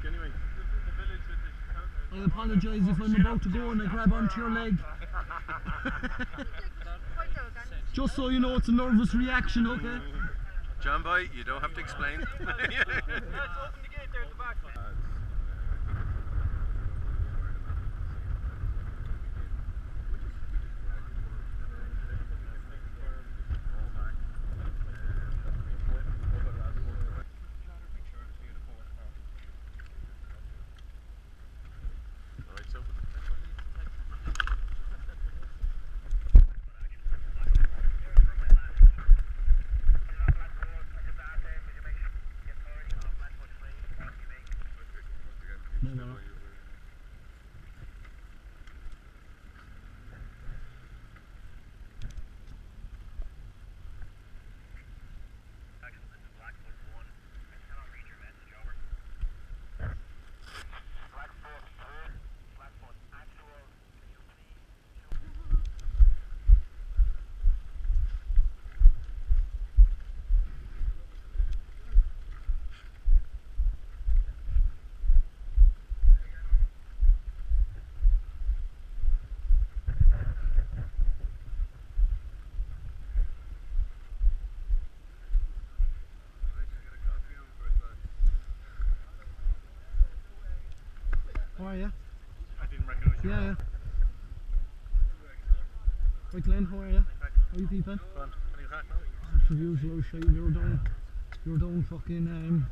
anyway. I apologise if I'm about to go and I grab onto your leg. Just so you know, it's a nervous reaction, okay? John boy, you don't have to explain. Let's open the gate there at the back. How are you? I didn't recognise you. Yeah. Right, Glenn, how are you? How are you keeping? As usual, shite, you were down fucking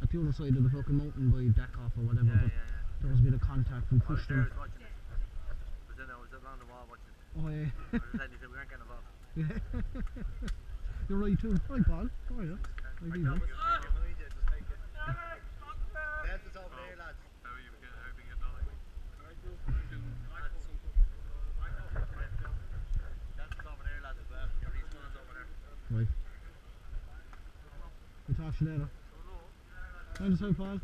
at the other side of the fucking mountain by Dakoff or whatever, but there was a bit of contact and pushed them. I was around the wall watching. Oh yeah. We weren't getting involved. Yeah. You're right too. Right, Paul. How are you? Right, evening. Right. We'll talk to you later. Mind yourself, Paul.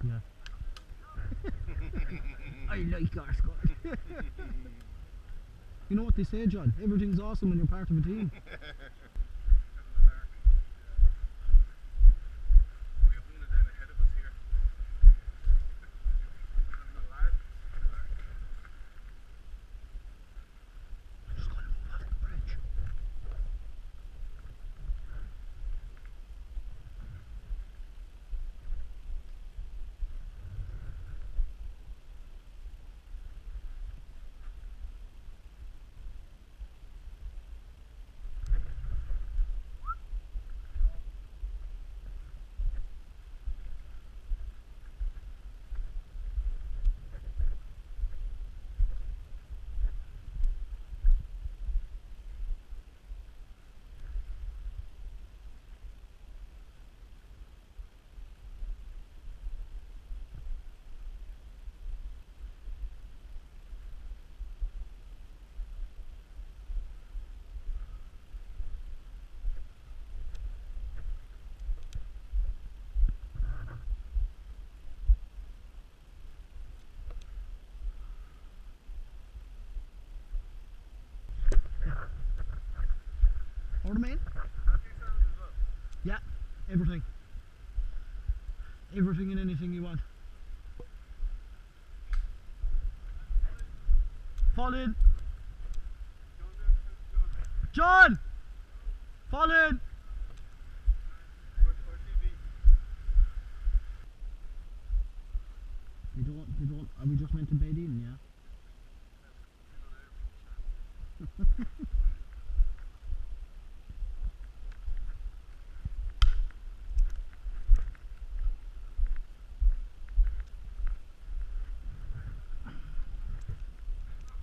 Yeah. I like our squad. You know what they say, John? Everything's awesome when you're part of a team. Order man? Yeah, everything. Everything and anything you want. Fall in. John! Fall in! You don't, are we just meant to bed in, yeah?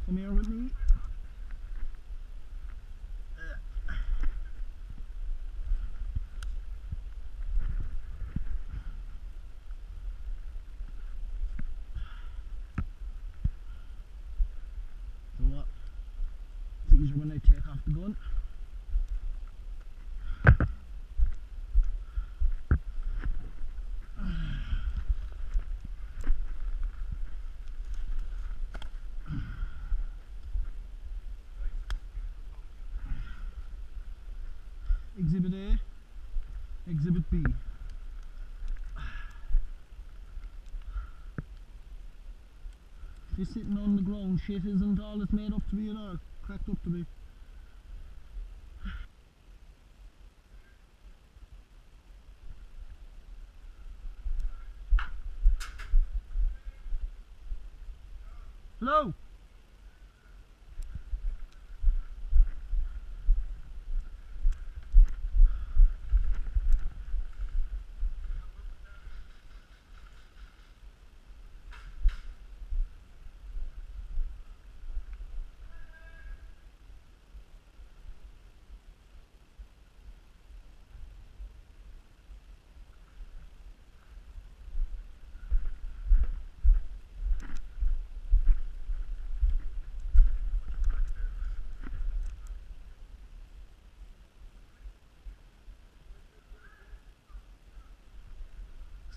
Come here with me. So what? It's easier when I take off the gun. Exhibit A, Exhibit B. Just sitting on the ground, shit isn't all it's made up to be at all, cracked up to be. Hello?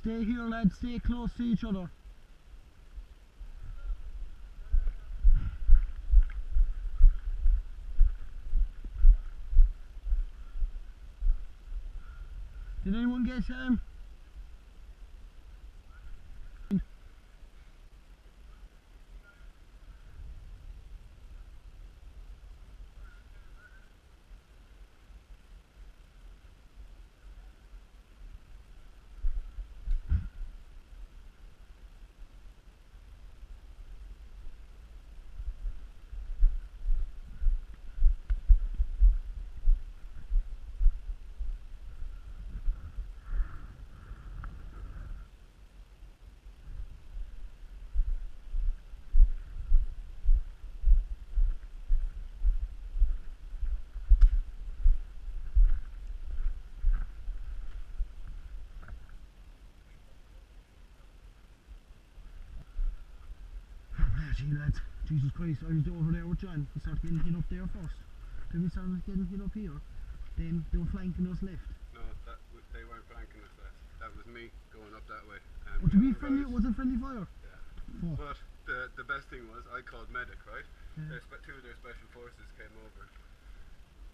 Stay here, lads, stay close to each other. Did anyone get Gee lads, Jesus Christ, I was over there with John. We started getting hit up there first. Then we started getting hit up here. Then they were flanking us left. No, they weren't flanking us left. That was me going up that way. To be friendly, was it friendly fire? Yeah. Oh. But the best thing was I called medic, right? Yeah. Two of their special forces came over.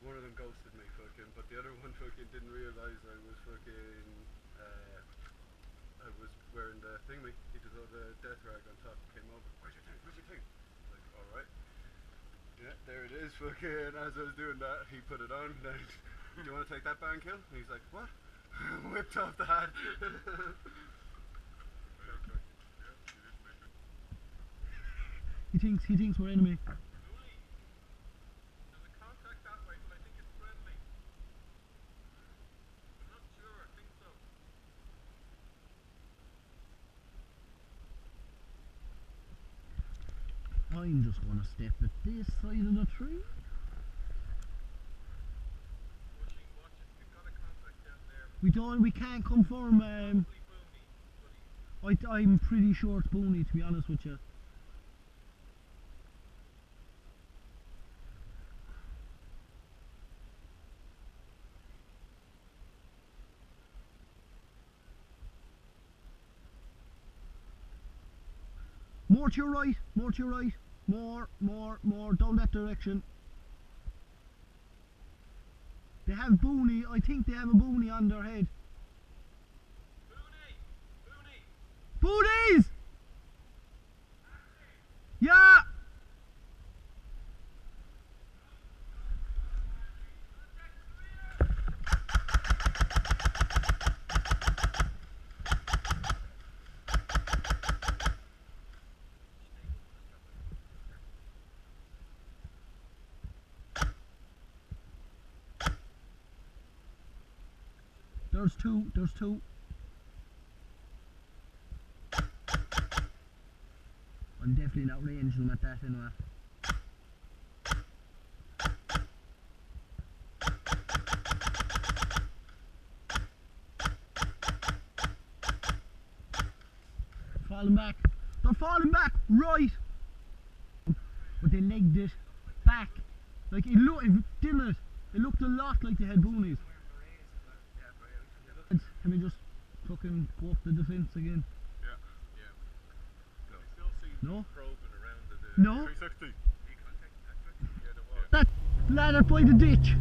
One of them ghosted me fucking, but the other one fucking didn't realise I was fucking I was wearing the thingy. He just had the death rag on top, came over. Where's your thing? Where's your thing? Like, alright. Yeah, there it is, fucking. As I was doing that, he put it on. Then, do you want to take that ban kill? And he's like, what? Whipped off the hat. He thinks we're enemy. There's a contact that way, but I think it's friendly. I'm not sure, I think so. I'm just gonna step at this side of the tree. Watch it, we've got a contact down there. We can't confirm. Probably Booney, but I'm pretty sure it's Booney, to be honest with you. More to your right, more to your right, more, down that direction. They have Booney, I think they have a Booney on their head. Boonies! Yeah! There's two. I'm definitely not ranging them at that anyway. Falling back. They're falling back, right! But they legged it back. Like it didn't it? It looked a lot like they had boonies. Can we just fucking go up the defence again? Yeah. I still see No? probing around the No? 360. Yeah, there was. That lad up by the ditch.